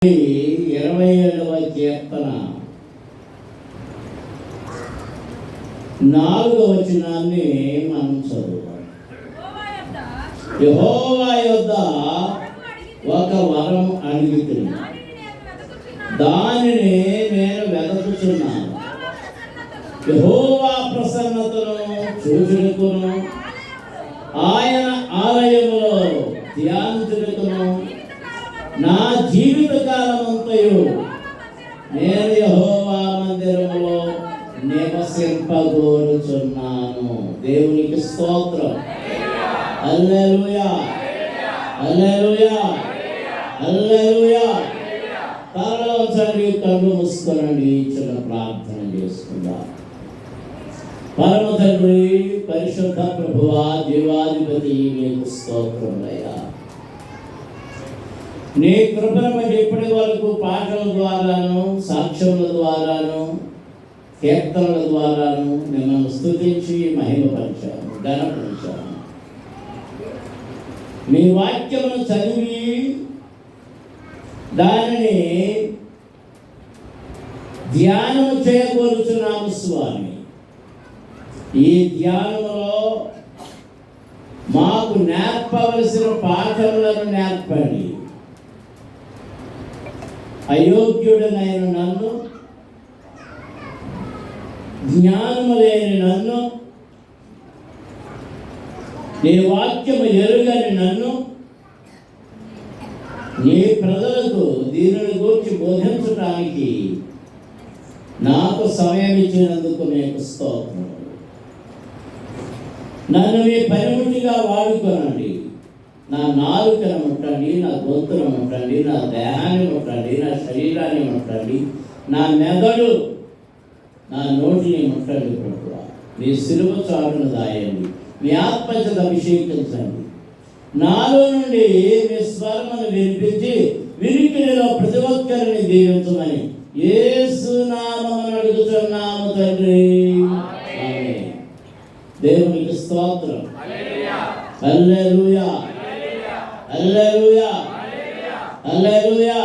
27వ కీర్తన 4వ వచనాన్ని మనం చదువుతాం. యెహోవా యొద్ద ఒక వరం అడిగితిని, దానిని నేను వెదకుచున్నాను. యెహోవా ప్రసన్నతను చూచుటకును ఆయన ఆలయములో ధ్యానించుటకును నా జీవిత కాలమంతయు నేను యెహోవా మందిరములో నివసింపగోరుచున్నాను. దేవునికి స్తోత్రం. హల్లెలూయా, హల్లెలూయా, హల్లెలూయా. తలలో చదివి కళ్ళు మూసుకోనండి, చిన్న ప్రార్థన చేసుకుందాం. పరమ తండ్రి, పరిశుద్ధ ప్రభువా, జీవాధిపతి, మీకు స్తోత్రములయ్యా. నీ కృపను బట్టి ఇప్పటి వరకు పాటల ద్వారాను, సాక్ష్యముల ద్వారాను, కీర్తనల ద్వారాను మిమ్మల్ని స్తుతించి మహిమపరిచాను, ఘనపరిచాను. మీ వాక్యమును చదివి దానిని ధ్యానం చేయగోరుచున్నాము స్వామి. ఈ ధ్యానములో మాకు నేర్పవలసిన పాఠములను నేర్పండి. అయోగ్యుడనైన నన్ను, జ్ఞానము లేని నన్ను, నీ వాక్యము ఎరుగని నన్ను నీ ప్రజలకు దీనిని గురించి బోధించడానికి నాకు సమయం ఇచ్చినందుకు మీకు స్తోత్రం. నన్ను మీ పనిముట్టిగా వాడుకోనండి. నా నాలుకను ముట్టండి, నా గొంతును ముట్టండి, నా దేహాన్ని ముట్టండి, నా శరీరాన్ని ముట్టండి, నా మెదడు, నా నోటిని ముట్టండి ప్రభువా. మీ సిలువ చాటును దాయండి, మీ ఆత్మచేత అభిషేకించండి. నాలో నుండి మీ స్వరమును వినిపించి వినికిడిలో ప్రతి ఒక్కరిని దీవించమని యేసు నామమున అడుగుతున్నాము తండ్రి. ఆమేన్. దేవునికి స్తోత్రం. హల్లెలూయా, హల్లెలూయా, హల్లెలూయా,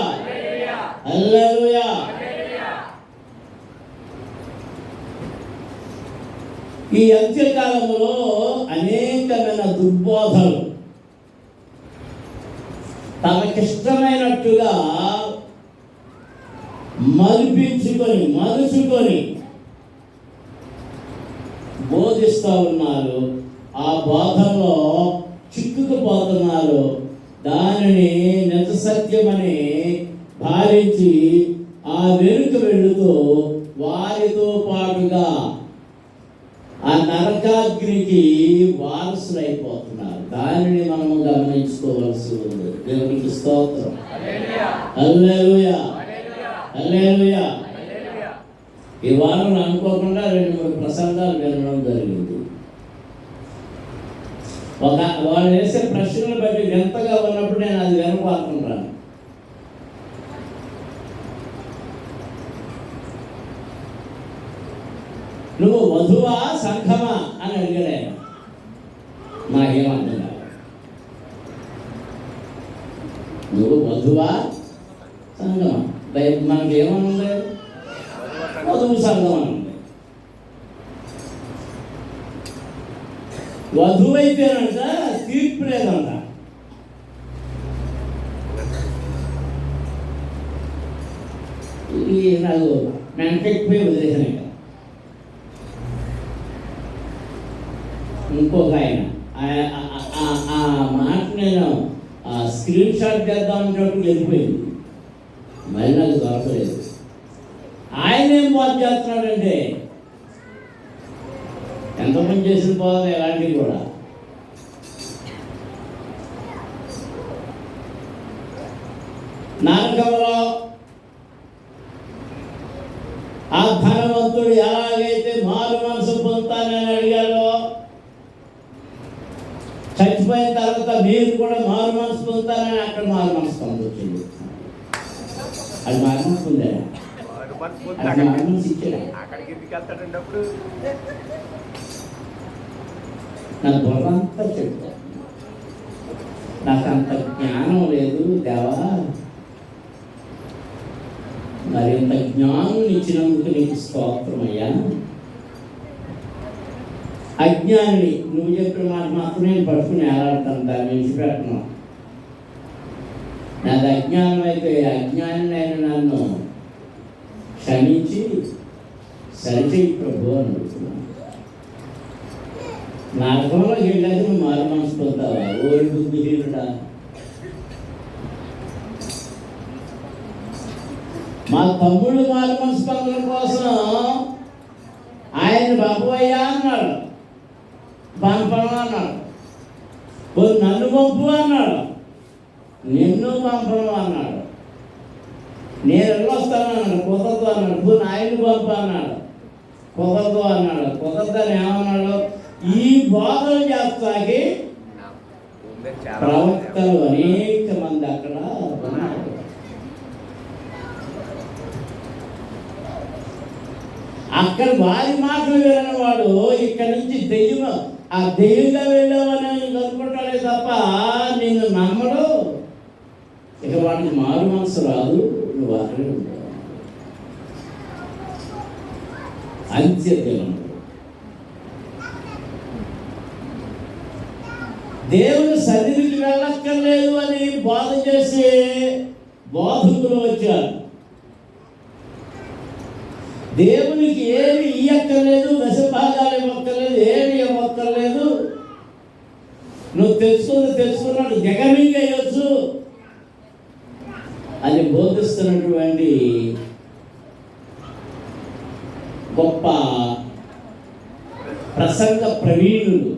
హల్లెలూయా. ఈ అంత్యకాలంలో అనేకమైన దుర్బోధలు తమకిష్టమైనట్టుగా మలుచుకొని బోధిస్తూ ఉన్నారు. ఆ బోధనలో చిక్కుకుపోతున్నారు. దానిని నిజ సత్యమని భావించి ఆ వెనుక వెళుతూ వారితో పాటుగా ఆ నరకాగ్నికి వారసులైపోతున్నారు. దానిని మనము గమనించుకోవాల్సి ఉంది. దేవునికి స్తోత్రం. హల్లెలూయా, హల్లెలూయా. ఈ వారం అనుకోకుండా 2-3 ప్రసంగాలు వినడం జరిగింది. వాళ్ళు వేసే ప్రశ్నలు బట్టి ఎంతగా ఉన్నప్పుడు నేను అది వినపాడుకుంటాను. నువ్వు వధువా సంఘమా అని అడిగాడు ఆయన. నాకేమర్థం కాదు. నువ్వు వధువా సంఘమా? మనకేమనుంది? వధువు సంఘం అని ఉంది. వధువు అయితేనంట తీర్పు లేదంట. ఇది నాకు మెంటెక్కిపోయి వదిలేసాను. ఇంకొక ఆయన ఆ మాట నేను స్క్రీన్ షాట్ చేద్దామన్నప్పుడు వెళ్ళిపోయింది. మళ్ళీ నాకు దొరకలేదు. ఆయన ఏం బాధ చేస్తున్నాడంటే ఎంతమంది చేసిన బాధ ఎలాంటివి కూడా నరకంలో ఆ ధనవంతుడు ఎలాగైతే మారు మనసు పొందుతానని అడిగాడో, చచ్చిపోయిన తర్వాత మీరు కూడా మారు మనసు పొందుతానని అక్కడ మారు మనసు పొందొచ్చింది. అది మారు మనసు పొందాడు. నా బుర్రంతా చెప్తా. నాకు అంత జ్ఞానం లేదు దేవా, మరింత జ్ఞానం ఇచ్చినందుకు నీకు స్తోత్రమయ్యా. అజ్ఞాని నువ్వు చెప్పిన మాట మాత్రం నేను పట్టుకుని ఏలాడతాను, దాన్ని విడిచిపెట్టను. నాది అజ్ఞానం అయితే అజ్ఞానినైన నన్ను క్షమించి సరిచేయి ప్రభు అని అడుగుతున్నాను. నరకంలోకి వెళ్ళాక నువ్వు మారు మనసు పొందావా? ఓరి బుద్ధిహీనుడా, మా తమ్ముడు మారు మనసు పొందడం కోసం ఆయన పంపవయ్యా అన్నాడు, పంపను అన్నాడు. నన్ను పంపు అన్నాడు, నిన్ను పంపను అన్నాడు. నేను వెళ్ళొస్తాను అన్నాడు, కుదరదు అన్నాడు. ఆయన్ని పంపు అన్నాడు, కుదరదు అన్నాడు. కుదరదని ఏమన్నాడు? ఈ బోధలు చేస్తాకి ప్రవక్తలు అనేక మంది అక్కడ ఉన్నారు. అక్కడ వారి మాటలు వినని వాడు ఇక్కడ నుంచి ఆ దెయ్యంగా వెళ్ళామని అనుకుంటాడే తప్ప నిన్ను నమ్మడు. ఇక వాడికి మారు మనసు రాదు, నువ్వు అక్కడే ఉంటావు. అంత్యదినం దేవుని సన్నిధికి వెళ్ళక్కర్లేదు అని బోధ చేసే బోధకులు వచ్చారు. దేవునికి ఏమి ఇయ్యక్కర్లేదు, దశభాగాలు ఇవ్వక్కర్లేదు, ఏమి ఇవ్వక్కర్లేదు. నువ్వు తెలుసుకున్నాడు జగమింగ్ అయ్యొచ్చు అని బోధిస్తున్నటువంటి గొప్ప ప్రసంగ ప్రవీణులు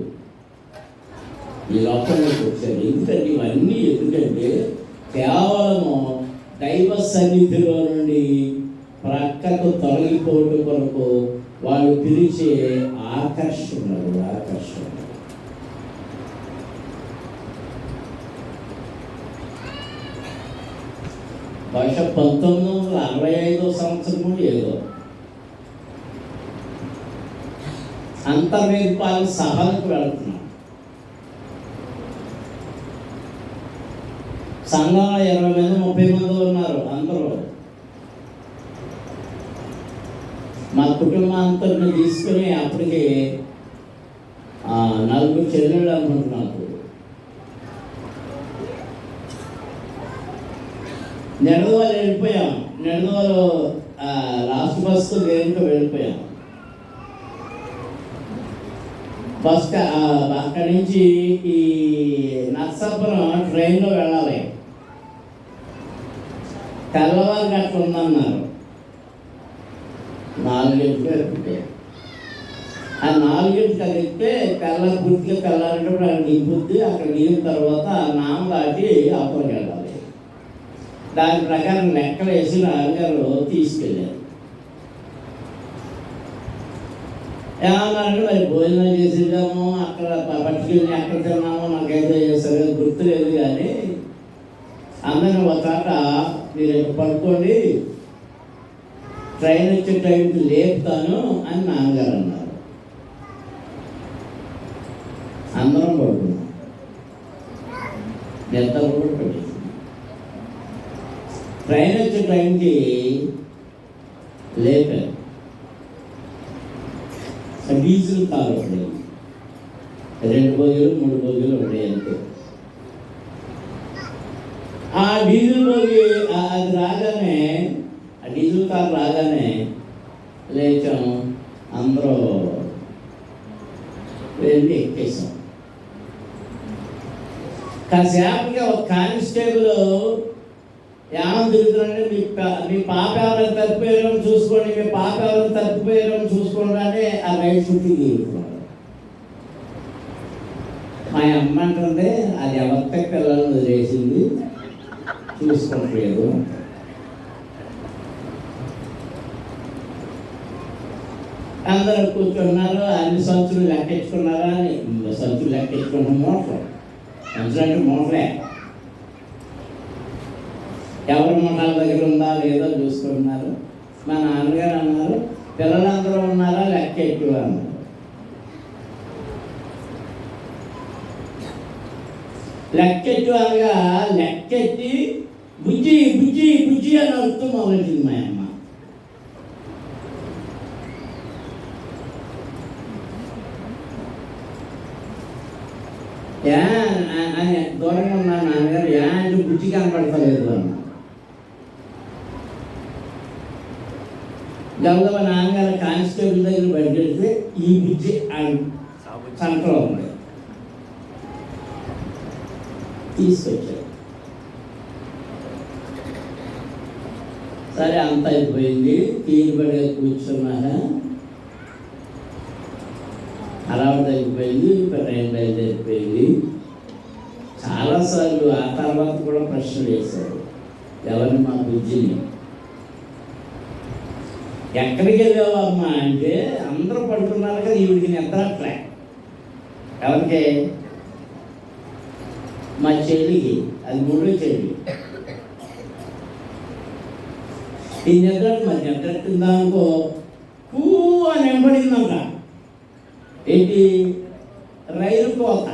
ఈ లోకంలోకి వచ్చారు. ఎందుకంటే కేవలము దైవ సన్నిధిలో నుండి ప్రక్కకు తొలగిపోవడం కొరకు వాళ్ళు పిలిచే ఆకర్షణ. బహుశా 1965 సంవత్సరము ఏదో అంతర్వేదిపాల సభలకు వెళ్తున్నాం. సంఘంలో 20 మంది 30 మంది ఉన్నారు. అందరూ మా కుటుంబాంతరిని తీసుకుని అప్పటికి 4 చెల్లెళ్ళు అనుకుంటున్నాను. నెడదవాళ్ళు వెళ్ళిపోయాం. నెడదవాళ్ళు లాస్ట్ బస్సు దేనికో వెళ్ళిపోయాం. బస్ అక్కడి నుంచి ఈ నర్సాపురం ట్రైన్లో వెళ్ళాలి. తెల్లవారు గట్ల ఉందన్నారు. 4 గంటలు ఎక్కితే ఆ 4 గంటలకు అది ఎక్కితే పూర్తిగా తెల్లారేటప్పుడు అక్కడ దింపుద్ది. అక్కడ దిగిన తర్వాత నామ దాటి అవతలకి వెళ్ళాలి. దాని ప్రకారం లెక్కలు వేసి నాన్నగారు తీసుకెళ్ళారు. ఏమన్నారంటే మరి భోజనం చేసేద్దాము, అక్కడ పట్టుకెళ్ళి అక్కడ తిన్నాము, నాకైతే సరిగ్గా గుర్తులేదు. కానీ అందరిని ఒక చాట మీరు ఇక్కడ పడుకోండి, ట్రైన్ వచ్చే టైంకి లేపుతాను అని నాన్నగారు అన్నారు. అందరం పడుకున్నాం. నిద్ర కూడా పడింది. ట్రైన్ వచ్చే టైంకి లేపారు. డీజిల్ కారు ఉండేది. 2 బోగీలు 3 బోగీలు ఉండేవి అంతే. ఆ డీజిల్ బోగి అది రాగానే, ఆ డీజిల్ కారు రాగానే లేచాం. అందరూ వెళ్ళి ఎక్కేసాం. కాసేపటిగా ఒక కానిస్టేబుల్ ఏమని తిరుగుతున్నారంటే మీ పాప ఎవరైనా తప్పిపోయారో చూసుకోండి, మీ పాప ఎవరైనా తప్పిపోయారో చూసుకోండి అని ఆ రైట్ చుట్టూ తిరుగుతున్నాడు. మా అమ్మ అంటుంది అది ఎవరి పిల్లలను వదిలేసింది, చూసుకోవట్లేదు. అందరూ కూర్చున్నారు. అన్ని సంచులు లెక్కించుకున్నారా అని. సంచులు లెక్కించుకున్న మోటార్, సంచులు అంటే మోటరే. ఎవరి మొహాల దగ్గర ఉందా లేదో చూసుకుంటున్నారు. మా నాన్నగారు అన్నారు, పిల్లలందరూ ఉన్నారా లెక్క ఎక్కువ అన్నారు. లెక్కెట్టు అనగా లెక్కెట్టి బుజ్జి బుజ్జి బుజ్జి అని అర్థం మొదలెట్టింది మా అమ్మ. అని దూరంగా ఉన్న నాన్నగారు అంటే బుజ్జి కనపడతలేదు అన్న. గౌరవ నాన్నగారు కానిస్టేబుల్ దగ్గర బయటకెళ్తే ఈ బుజ్జి సంకలో ఉంది, తీసుకొచ్చారు. సరే అంత అయిపోయింది, తీరుబడిగా కూర్చున్నాక అలవాటు అయిపోయింది, ట్రైన్ బయలుదేరిపోయింది. చాలాసార్లు ఆ తర్వాత కూడా ప్రశ్నలు వేశారు ఎవరిని, మా బుజ్జిని. ఎక్కడికి వెళ్ళావమ్మా అంటే అందరూ పడుతున్నారు కదా, ఈవిడికి నిద్రట్లే. ఎవరికి? మా చెల్లికి, అది మూడో చెల్లి. ఈ నిద్ర మరి నిద్రట్టిందా అనుకో, కూ అని వెంబడిందంట. ఏంటి? రైలు కోత.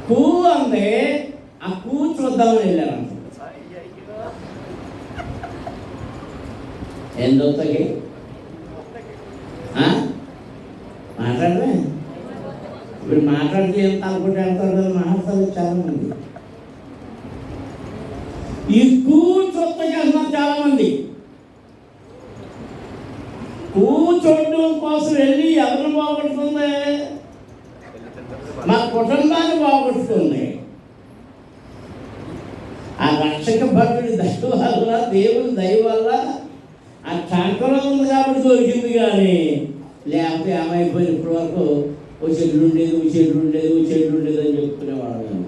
కూ అంటే ఆ కూ చూద్దామని వెళ్ళారంట. ఎంతకి మాట్లాడలే. ఇప్పుడు మాట్లాడితే ఎంత అనుకుంటే వెళ్తారు, మాట్లాడతారు చాలా మంది. ఈ కూర్చొత్తకి వెళ్తున్నారు చాలా మంది. కూర్చోవడం కోసం వెళ్ళి ఎవరిని బాగొడుతుంది? మా కుటుంబాన్ని బాగొడుతుంది. ఆ రక్షక భక్తుడి దయ వల్ల, దేవుని దయ వల్ల ఆ ట్యాంకలో ఉంది కాబట్టి దొరికింది. కానీ లేకపోతే ఏమైపోయింది, ఇప్పటి వరకు ఓ చెల్లు ఉండేది, ఓ చెల్లు ఉండేది, ఓ చెల్లు ఉండేది అని చెప్పుకునేవాడు మేము.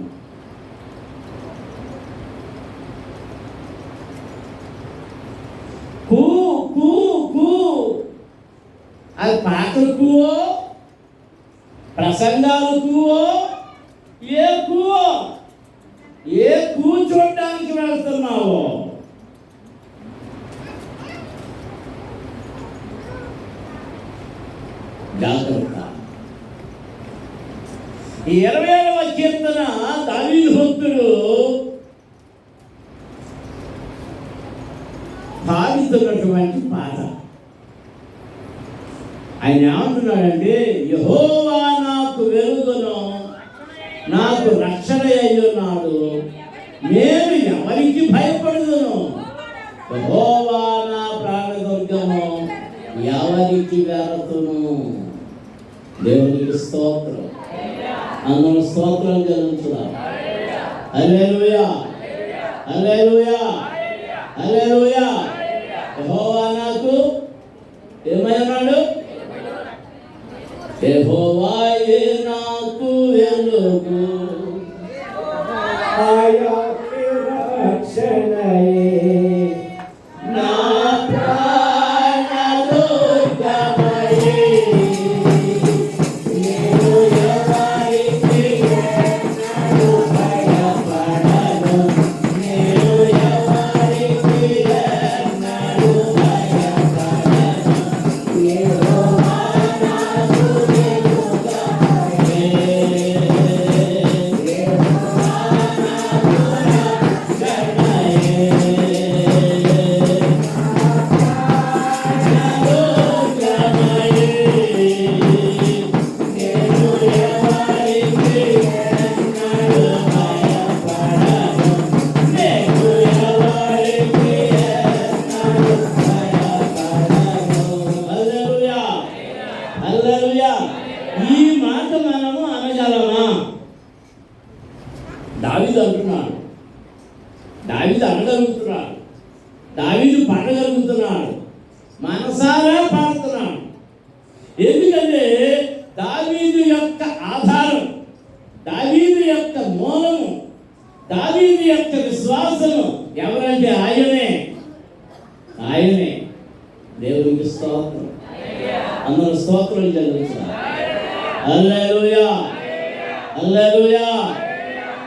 కూ కూ కూ అది పాటలు కూవో, ప్రసంగాలు కూవో, ఏ కూవో, ఏ కూర్చోడానికి వెళ్తున్నావో. జాగ్రత్త. ఈ 20వ కీర్తన దావీదు భక్తుడు పాడుతున్నటువంటి పాట. ఆయన ఏమంటున్నాడంటే, యెహోవా నాకు వెలుగును, నాకు రక్షణ అయ్యున్నాడు, నేను ఎవరికి భయపడదును. యెహోవా నా ప్రాణదుర్గము, ఎవరికి వెళతును. దేవునికి స్తోత్రం. అందరూ స్తోత్రం చెల్లించుదాం. హల్లెలూయా, హల్లెలూయా, హల్లెలూయా. యెహోవా నాకు ఏమన్నాడు? యెహోవాయే నాకు వెలుగు, రక్షణయే నా దావీదు అంటున్నాడు, దావీదు అనగలుగుతున్నాడు, దావీదు పడగలుగుతున్నాడు, మనసారా పాడుతున్నాడు. ఎందుకంటే దావీదు యొక్క ఆధారం, దావీదు యొక్క మూలము, దావీదు యొక్క విశ్వాసము ఎవరంటే ఆయనే. ఆయనే. దేవునికి స్తోత్రం. అందరూ స్తోత్రం చెల్లించారు. హల్లెలూయా, హల్లెలూయా,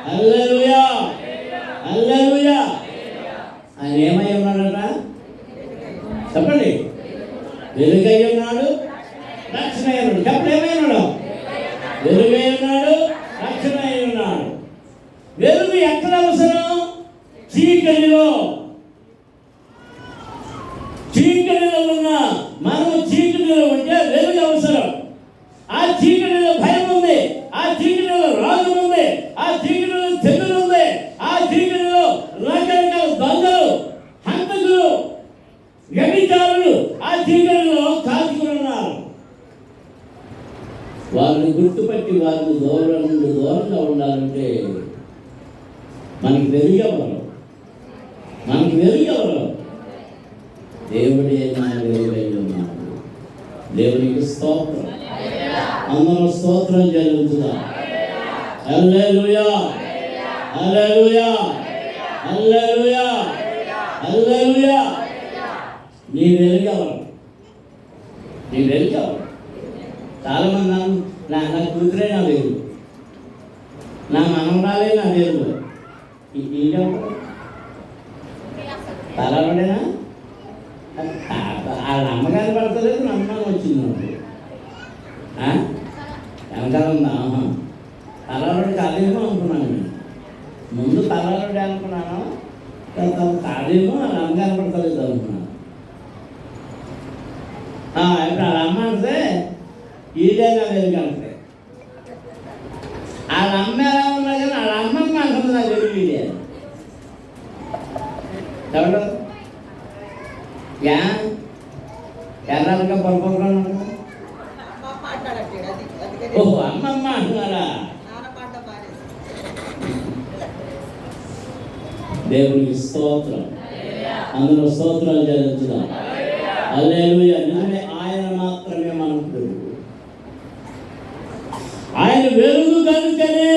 హల్లెలూయా, హల్లెలూయా. ఆయన ఏమై ఉన్నాడట చెప్పండి? వెలుగై ఉన్నాడు, రక్షణ అయి ఉన్నాడు. చెప్పండి, ఏమై ఉన్నాడు? వెలుగై ఉన్నాడు, రక్షణ అయి ఉన్నాడు. వెలుగు ఎక్కడ అవసరం? చీకటిలో చీకటిలో ఉన్న మనం చీకటిలో ఉంటే వెలుగు అవసరం. ఆ చీకటిలో భయం ఉంది, ఆ చీకటిలో రోగం ఉంది, ఆ చీకటిలో తెగులు ఉంది, ఆ చీకటిలో రకరకాల దొంగలు, హంతకులు, వ్యభిచారులు ఆ చీకటిలో కాచుకుని ఉన్నారు. వారిని గుర్తుపట్టి వారిని దూరంగా ఉండాలంటే మనకి వెలుగెవరు? దేవుడే నా వెలుగై ఉన్నాడు. దేవునికి స్తోత్రం. అందరూ స్తోత్రం చెల్లించుదాం. హల్లెలూయా, హల్లెలూయా, హల్లెలూయా, హల్లెలూయా. నీ వెలుగెవరు? చాలా మంది నా కూతురే నా వెలుగు, నా మనవరాలే నా వెలుగు. తలలోనేనా? వాళ్ళ అమ్మగారు పడతలేదు, నమ్మకం వచ్చింది నాకు. వెనకాల ఉందా? తలలోడి కాదేమో అనుకున్నాను నేను. ముందు తలలోడి అనుకున్నాను, కాదేమో వాళ్ళ అమ్మగారు పడతలేదు అనుకున్నాను. ఇప్పుడు వాళ్ళ అమ్మ అంటే ఈడేనా వెలుగు అంటే, వాళ్ళ అమ్మ ఎలా ఉన్నా కానీ వాళ్ళ అమ్మమ్మ అంటుంది నాకు వెలుగు ఈడే. ఎవరు ఎర్రగా పొరపడుకున్నాను. ఓహో, అమ్మమ్మ అంటున్నారా? దేవునికి స్తోత్రం. అందులో స్తోత్రాలు చెల్లించుదాం. హల్లెలూయా. నిజమే, ఆయన మాత్రమే మనకు వెలుగు. ఆయన వెలుగు కనుకనే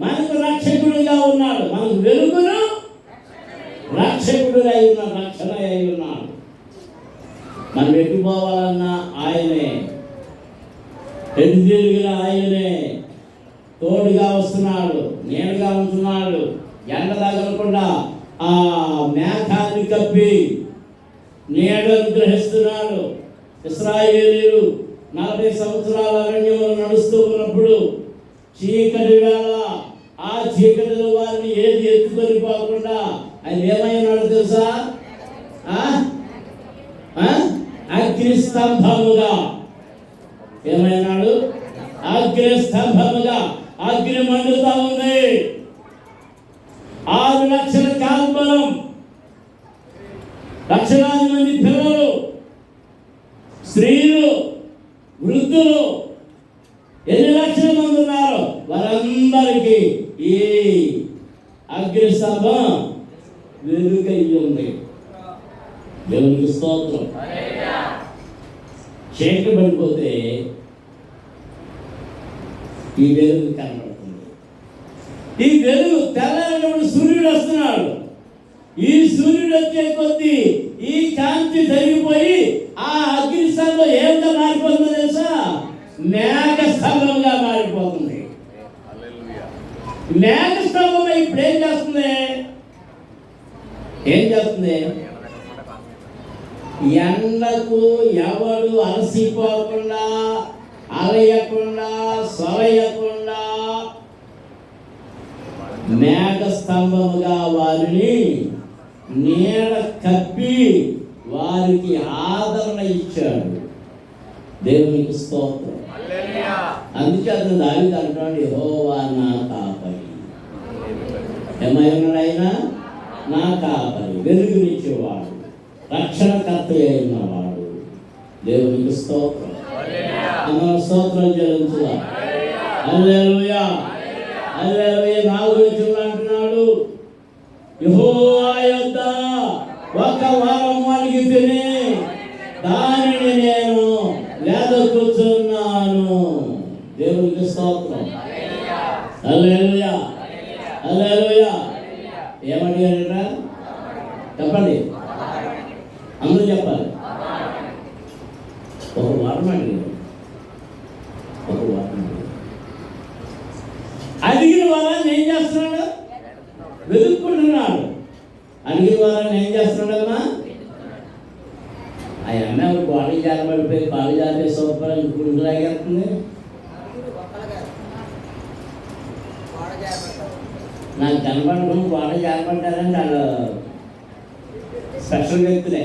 మనకు రక్షకుడిగా ఉన్నాడు. మనకు వెలుగును రక్షకుడు అయి ఉన్నాడు, రక్షణ అయి ఉన్నాడు. మనం ఎట్టుకోవాలన్నా ఆయనే, ఎదురుగా ఆయనే తోడుగా వస్తున్నాడు, నేడుగా ఉంటున్నాడు. ఎండ తగలకుండా ఆ మేఘాన్ని కప్పి నీడను గ్రహిస్తున్నాడు. ఇశ్రాయేలీయులు 40 సంవత్సరాల అరణ్యంలో నడుస్తూ ఉన్నప్పుడు చీకటి వేళ ఆ చీకటిలో వారిని ఏది ఎత్తుకొని పోకుండా ఆయన ఏమైనాడు తెలుసా? అగ్ని స్తంభముగా. ఏమైనాడు? అగ్ని స్తంభముగా. అగ్ని మండుతా ఉంది. 6 లక్షల కాల్బలం, లక్షలాది మంది పిల్లలు, స్త్రీలు, వృద్ధులు, ఎన్ని లక్షల మంది ఉన్నారు, వారందరికీ ఈ అగ్ని స్తంభం వెలుగై ఉంది. దేవునికి స్తోత్రం. చీకటి పడిపోతే ఈ వెలుగు కనబడుతుంది. ఈ వెలుగు తెల్లారినప్పుడు సూర్యుడు వస్తున్నాడు. ఈ సూర్యుడు వచ్చే కొద్దీ ఈ కాంతి జరిగిపోయి ఆ అగ్ని స్తంభం ఏమిటో మారిపోతుందో తెలుసా? మేఘ స్తంభంగా మారిపోతుంది. మేఘ స్తంభం ఇప్పుడు ఏం చేస్తుంది? ఎండకు ఎవడు అలసిపోకుండా, అలయకుండా, సొలయకుండా మేఘ స్తంభముగా వారిని నీడ కప్పి వారికి ఆదరణ ఇచ్చాడు. దేవునికి స్తోత్రం. అందుకే అతను దావీదు అంటున్నాడు, యెహోవా నా కాపరి. ఏమైనా ఆయన నా కాపరి, వెలుగునిచ్చేవాడు, రక్షణకర్త అయినవాడు. దేవునికి స్తోత్రం. అందరూ స్తోత్రం చెల్లించుదాం. హల్లెలూయా, హల్లెలూయా. 4వ వచనంలో అంటున్నాడు, యెహోవా యొద్ద ఒక వరం అడిగితిని, దానిని నేను వెదకుచున్నాను. దేవునికి స్తోత్రం. హల్లెలూయా, హల్లెలూయా. ఏమడిగారా? చెప్పండి, అందరూ చెప్పాలి. ఒక వరం అడిగారు. అడిగిన వరాన్ని ఏం చేస్తున్నాడు? వెతుక్కుంటున్నాడు. అడిగిన వరాన్ని ఏం చేస్తున్నాడమ్మా? ఆ అమ్మాయి బాడీ జారబడిపోయి బాడీ జారిపోయి సూపర్ గుండెలాగేస్తుంది. నాకు కనపడకుండా బాడీ జారబడ్డారంటే వాళ్ళు స్పెషల్ వ్యక్తులే.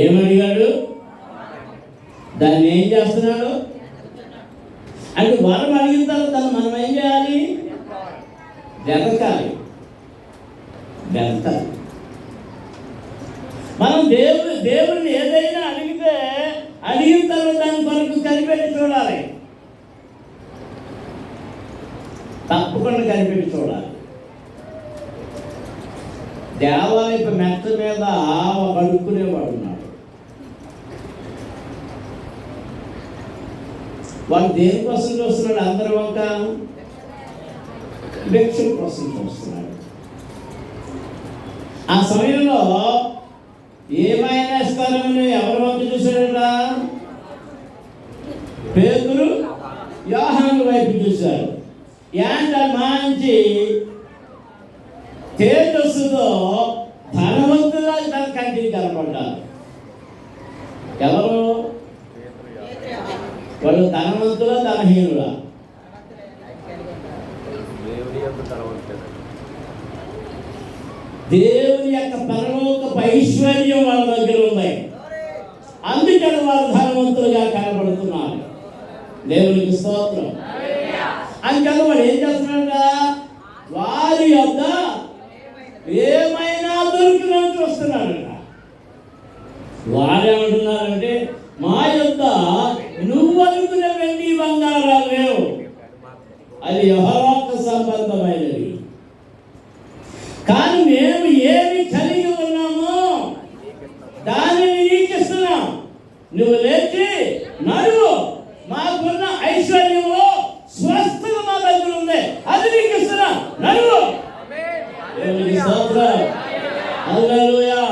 ఏమడిగాడు? దాన్ని ఏం చేస్తున్నాడు అంటే వరం అడిగిన తర్వాత దాన్ని మనం ఏం చేయాలి? వెతకాలి. మనం దేవుడిని ఏదైనా అడిగితే అడిగిన తర్వాత దాని కొరకు కనిపెట్టి చూడాలి. తప్పకుండా కనిపెట్టి చూడాలి. దేవాలయపు మెట్ట మీద కడుక్కునేవాడు ఉన్నాడు. వాడు దేనికోసం చూస్తున్నాడు? అందరూ ఒక భిక్ష కోసం చూస్తున్నాడు. ఆ సమయంలో ఏమైనా ఇస్తారని ఎవరి వైపు చూశాడట? పేతురు యోహాను వైపు చూశాడు. యాంట మంచి తేజస్సుతో ధనవంతులా తన కంటికి కనపడ్డారు. ఎవరు వాళ్ళు? ధనవంతులా ధనహీనులా? దేవుని యొక్క పరలోక ఐశ్వర్యం వాళ్ళ దగ్గర ఉంది. అందుకని వారు ధనవంతులుగా కనబడుతున్నారు. దేవునికి స్తోత్రం. అందుకని వాడు ఏం చేస్తున్నాడు? వారి యొద్ద ఏమైనా దొరికినట్టు చూస్తున్నాడు. వారేమంటున్నారంటే మా యొద్ద నువ్వు అనుకునే వెండి బంగారాలు లేవు, అది యెహోవాకు సంబంధమైనవి. కానీ మేము ఏమి కలిగి ఉన్నామో దానిని నీకు ఇస్తున్నాం. నువ్వు లేచి నడువు, మాకున్న ఐశ్వర్యంలో స్వస్థత మా దగ్గర ఉంది, అది నీకు ఇస్తున్నాం, నడువు. హల్లెలూయా,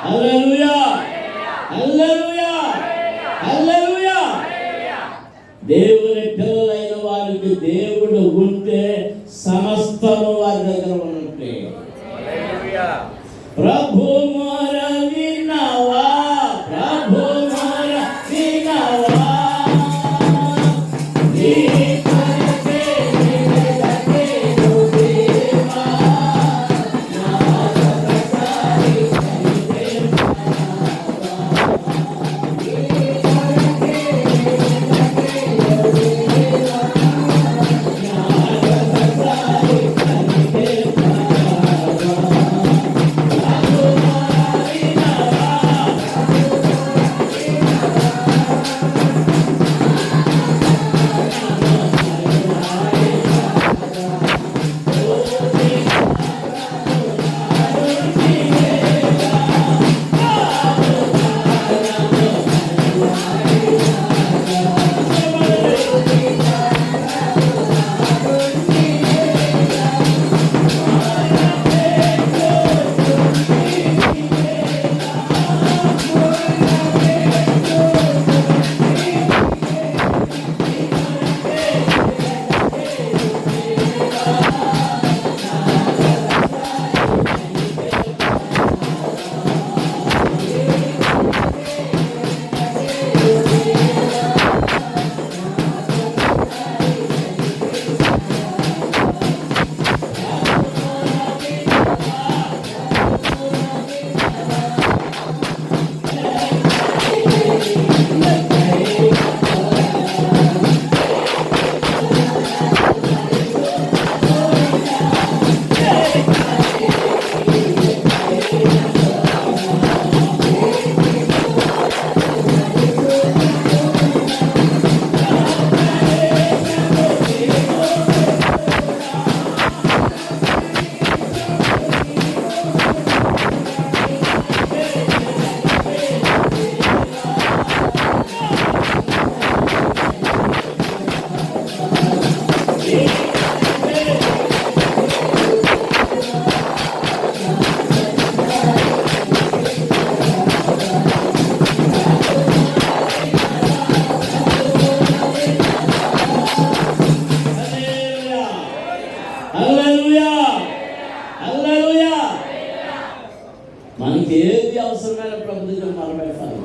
హల్లెలూయా, హల్లెలూయా, హల్లెలూయా. దేవుని పిల్లలైన వారికి దేవుడు ఉంటే సమస్తము వారి దగ్గర ఉన్నట్లే. ప్రభు మొర వినవా, ప్రభు మొర వినవా. మనకి ఏది అవసరమైన ప్రభుత్వం మొదలుపెట్టాలి.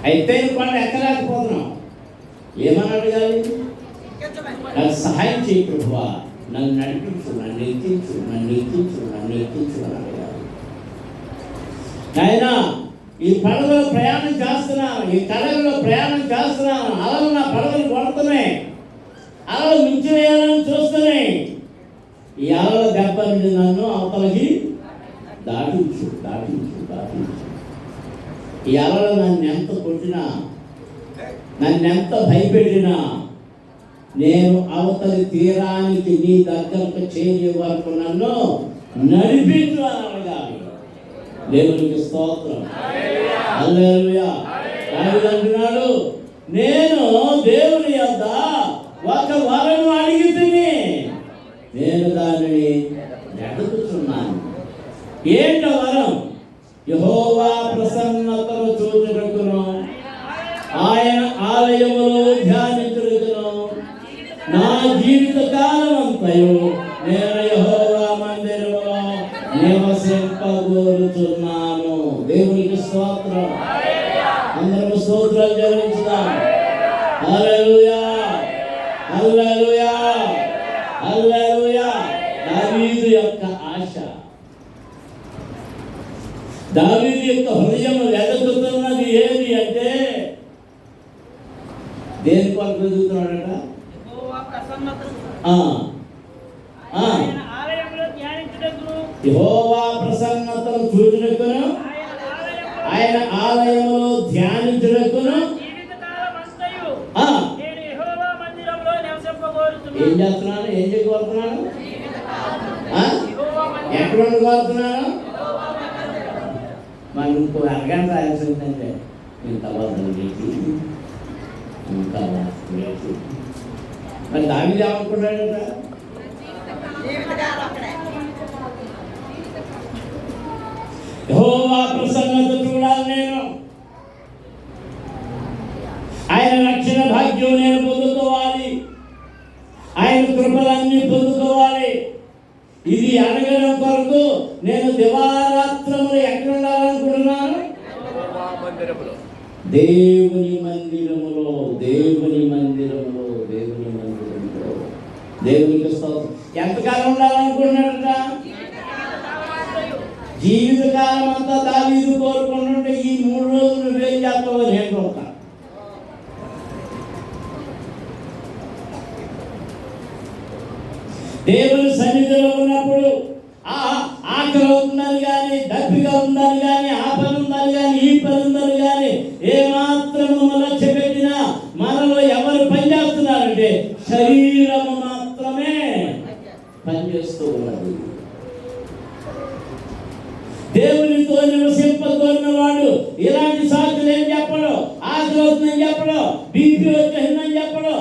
అయితే మనం ఎక్కలేకపోతున్నాం. ఏమని అడగాలి? నాకు సహాయం చేయి ప్రభువా, నన్ను నడిపించు, నన్ను ఎక్కించు, నన్ను ఎక్కించు, నన్ను ఎక్కించు అని అడగాలి. నాయనా ఈ పడవలో ప్రయాణం చేస్తున్నాను, ఈ కడలలో ప్రయాణం చేస్తున్నాను, అలలు నా పడవలు కొడుతున్నాయి, అలలు మించివేయాలని చూస్తున్నాయి. ఈ అలల దెబ్బ నుండి నన్ను అవతలకి దాటించు. ఈ అలలు నన్ను ఎంత కొట్టినా, నన్ను ఎంత భయపెట్టినా, నేను అవతలి తీరానికి నీ దగ్గరకు చేరే వరకు నన్ను నడిపించు అని అడగాలి. దేవునికి స్తోత్రం. హల్లెలూయా. దావీదు అంటున్నాడు, నేను దేవుని యొద్ద ఒక వరము అడిగితిని, నేను దానిని అడుగుతున్నాను. ఏంట వరం? యెహోవా ప్రసన్నతను చూచుటకును, ఆయన ఆలయములో ధ్యానించుటకును నా జీవిత కాలం అంతయు నేను యెహోవా మందిరములో నివసింపగోరుచున్నాను. దేవునికి స్తోత్రం. అందరూ స్తోత్రాలు చెల్లించుదాం. హల్లెలూయా, హల్లెలూయా, హల్లెలూయా. దావీదు యొక్క ఆశ, దావీదు యొక్క హృదయం వెతుకుతున్నది ఏది అంటే, దేని కొరకు వెతుకుతున్నాడట? యెహోవా ప్రసన్నతను చూచుటకును, ఆయన ఆలయములో ధ్యానించుటకును. ఏం చేస్తున్నాను? ఏం చేయగలుగుతున్నాను? ఎక్కడ ఉండగలుగుతున్నాను? మరి ఇంకో అరగంట రాయాల్సి ఉందంటే ఇంత వదలకి ఇంత మరి దావీదు ఏమనుకుంటాడట? యెహోవా ప్రసన్నత చూడాలి నేను, ఆయన రక్షణ భాగ్యం నేను పొందుకోవాలి, ఆయన కృపలన్నీ పొందుకోవాలి. ఇది అడగడం కొరకు నేను దివారాత్రములు ఎక్కడ ఉండాలనుకుంటున్నాను? దేవుని మందిరములో, దేవుని మందిరములో, దేవుని మందిరములో. దేవునికి స్తోత్రం. ఎంతకాలం ఉండాలనుకుంటున్నాడట? జీవితకాలం అంతా దావీదు కోరుకుంటుంటే ఈ 3 రోజులు నువ్వేం చేస్తావో నేను చూస్తా. దేవుని సన్నిధిలో ఉన్నప్పుడు ఆకలి ఉందని కానీ, దప్పిగా ఉందని కానీ, ఆ పని ఉందని కానీ, ఈ పని ఉందని కానీ ఏమాత్రము లక్ష్య పెట్టినా మనలో ఎవరు పనిచేస్తున్నారంటే శరీరము మాత్రమే పనిచేస్తూ ఉన్నది. దేవునితో నివసింపగోరిన వాడు ఇలాంటి సాకులు ఏం చెప్పడు? ఆకలి అవుతుందని చెప్పడు, బీపీ వచ్చేసిందని చెప్పడు,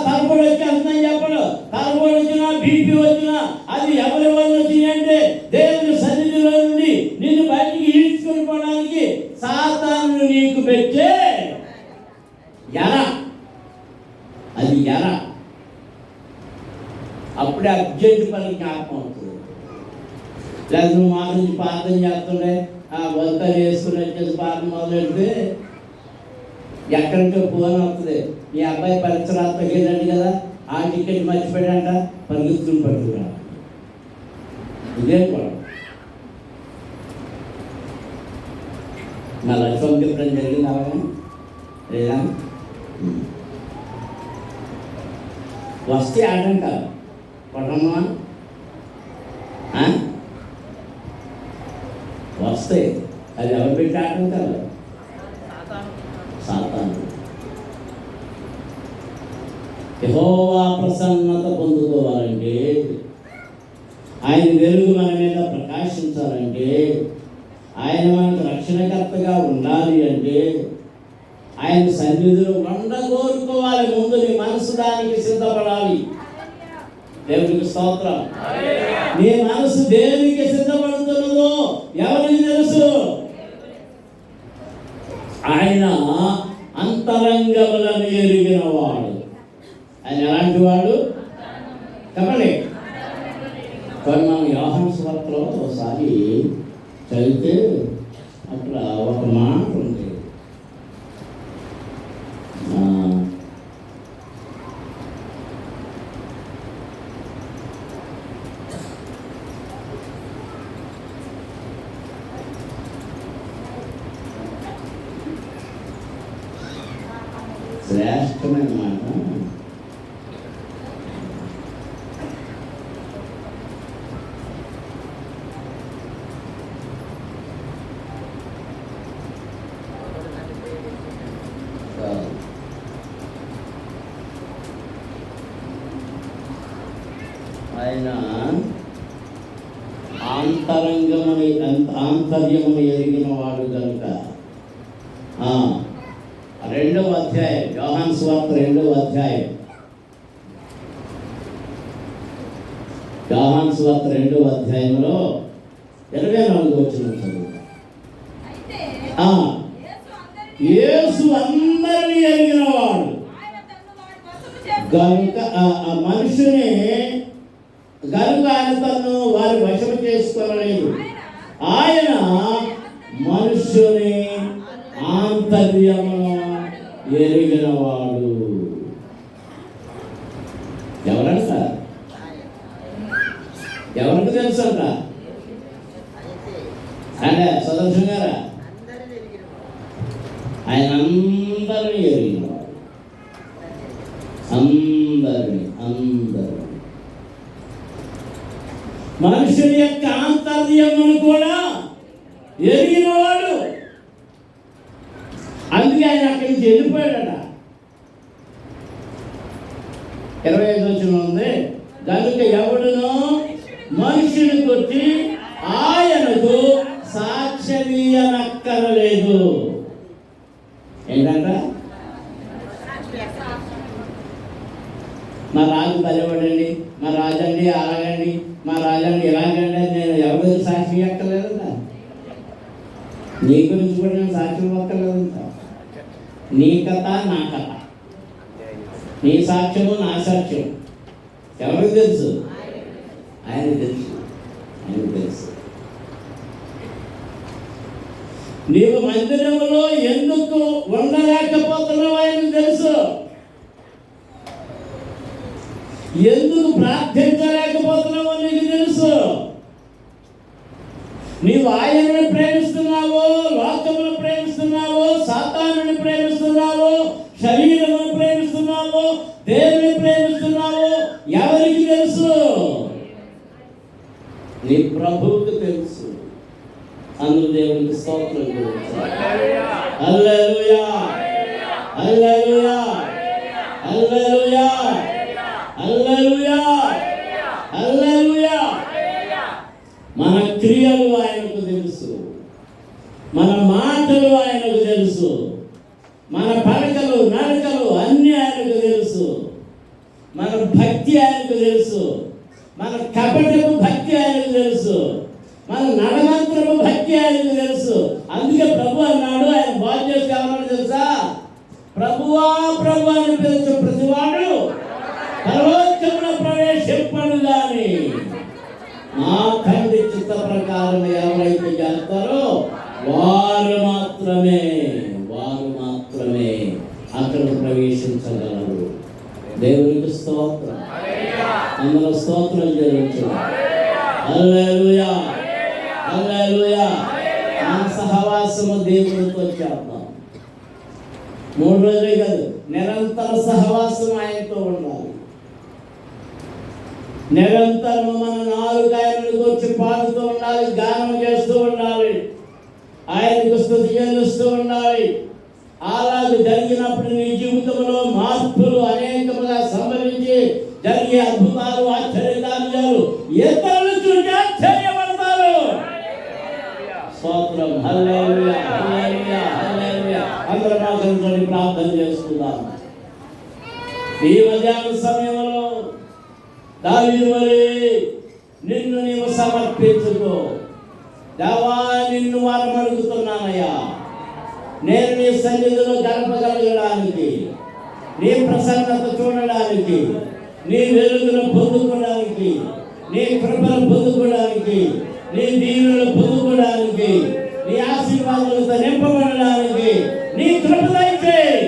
తలపడి వచ్చేస్తుందని చెప్పడు. తలపడి వచ్చినా బీపీ వచ్చినా అది ఎవరి వల్ల వచ్చింది అంటే దేవుని సన్నిధిలో నుండి నిన్ను బయటికి ఈడ్చుకొని పోవడానికి సాతాను నీకు పెట్టే ఎర. అది ఎర. అప్పుడే అర్జెంట్ పని జ్ఞాపకం అవుతుంది. లేదా నువ్వు మా నుంచి ప్రార్థన చేస్తుండే వంత వేసుకుని వచ్చేసి ప్రార్థన మొదలెడితే ఎక్కడి నుంచో ఫోన్ వస్తుంది, మీ అబ్బాయి పరీక్ష రాత్రికి కదా, ఆ టికెట్ మర్చిపోయాడంట, పరిగెత్తుకుని పడుతున్నా. ఇదే కూడా నా లక్ష్యం ఎప్పుడైనా జరిగింది అలాగే లేదా? వస్తే ఆడంట కొట్టమ్మా వస్తే అది ఎవరు పెట్టి ఆటంకాలు? సాతాను. యెహోవా ప్రసన్నత పొందుకోవాలంటే, ఆయన వెలుగు మన మీద ప్రకాశించాలంటే, ఆయన మనకు రక్షణకర్తగా ఉండాలి అంటే ఆయన సన్నిధిలో కోరుకోవాలి. ముందు నీ మనసు దానికి సిద్ధపడాలి. దేవునికి స్తోత్రం. నీ మనసు దేనికి సిద్ధపడుతున్నదో ఎవరికి తెలుసు? ఆయన అంతరంగములను ఎరిగిన వాడు. ఆయన ఎలాంటి వాడు? చెప్పండి. కానీ మనం యోహాను సువార్తలో ఒకసారి చదివితే అక్కడ ఒక మాట ఉంది. శ్రేష్టమైన మాట. ఆయన ఆంతర్యమును ఎరిగిన వాడు కనుక. 2వ అధ్యాయం, యోహాను సువార్త 2వ అధ్యాయం, యోహాను సువార్త 2వ అధ్యాయంలో 24వ వచనం చదువు. యేసు అందరినీ ఎరిగిన వాడు కనుక ఆ మనుషుని గనుక ఆయన తను వారి వశము చేసుకోలేదు. ఆయన మనుష్యుని ఆంతర్యమును ఎరిగిన వాడు. ఎవరంట? ఎవరికి తెలుసు అంట? అంటే సుదర్శన్ గారా? ఆయన అందరినీ ఎరిగిన వాడు. అందరినీ మనుషుని యొక్క ఆంతర్యమును కూడా ఎరిగినవాడు. అందుకే ఆయన అక్కడి నుంచి వెళ్ళిపోయాడట. 25వ వచనం ఉంది, కనుక ఎవడునో మనుషుని కొట్టి ఆయనకు సాక్ష్యమీయనక్కరలేదు. ఏంటంట? మా రాజు బలివాడండి, మా రాజండి అలాగండి, మా రాజండి ఇలాగండి, నేను ఎవరికి సాక్షి ఎక్కలేదంట. నీ గురించి కూడా నేను సాక్ష్యం ఒక్కలేదంట. నీ కథ నా కథ, నీ సాక్ష్యము నా సాక్ష్యం. ఎవరికి తెలుసు? ఆయనకు తెలుసు. నీవు మందిరంలో ఎందుకు ఉండలేకపోతున్నావు ఆయనకు తెలుసు. ఎందుకు ప్రార్థించలేకపోతున్నావో నీకు తెలుసు. నీవు ఆయనని ప్రేమిస్తున్నావో, లోకమును ప్రేమిస్తున్నావో, సాతానుని ప్రేమిస్తున్నావో, శరీరమును ప్రేమిస్తున్నావో, దేవుని ప్రేమిస్తున్నావో ఎవరికి తెలుసు? నీ ప్రభువుకు తెలుసు. అందుకు దేవునికి స్తోత్రం. హల్లెలూయా, హల్లెలూయా, హల్లెలూయా, హల్లెలూయా, హల్లెలూయా. మన క్రియలు ఆయనకు తెలుసు, మన మాటలు ఆయనకు తెలుసు, మన పలకలు నడకలు అన్నీ ఆయనకు తెలుసు. మన భక్తి ఆయనకు తెలుసు, మన కపటము భక్తి ఆయనకు తెలుసు, మన నడమంత్రము భక్తి ఆయనకు తెలుసు. అందుకే ప్రభు అన్నాడు, ఆయన బాగు చేసి ఏమన్నాడు తెలుసా? ప్రభువా ప్రభు అని పిలిచే ప్రతివాడు పరలోకమున ప్రవేశింపడు గాని నా తండ్రి చిత్త ప్రకారం ఎవరైతే చేస్తారో వారు మాత్రమే అక్కడ ప్రవేశించగలరు. దేవునికి స్తోత్రం. అందులో స్తోత్రం చేయవచ్చు. హల్లెలూయా, హల్లెలూయా. మన సహవాసము దేవునితో చేద్దాం. 3 రోజులే కాదు, నిరంతర సహవాసం ఆయనతో ఉండాలి. నిరంతరము మన నాలుగు ఆయనను గురించి పాడుతూ ఉండాలి, గానం చేస్తూ ఉండాలి, ఆయనకు స్తుతి చెల్లిస్తూ ఉండాలి. అలాగే జరిగినప్పుడు నీ జీవితంలో మార్పులు అనేకముగా సంభవించి జరిగే అద్భుతాలు, ఆశ్చర్యకార్యాలు ఇతరులు చూసి ఆశ్చర్యపడతారు. స్తోత్రం. హల్లెలూయా, హల్లెలూయా, హల్లెలూయా. అందరూ మాత్రం ప్రార్థన చేసుకుందాం. ఈ మధ్యాహ్న సమయంలో దావీదు వలె నిన్ను నీవు సమర్పించుకో. దేవా, నిన్ను వారం అడుగుతున్నానయ్యా, నేను నీ సన్నిధిలో గడపగలగడానికి, నీ ప్రసన్నత చూడడానికి, నీ వెలుగును పొందుకోవడానికి, నీ కృపను పొందుకోవడానికి, నీ దీవెనలు పొందుకోవడానికి, నీ ఆశీర్వాదాలతో నింపబడడానికి నీ కృప దయచేయి.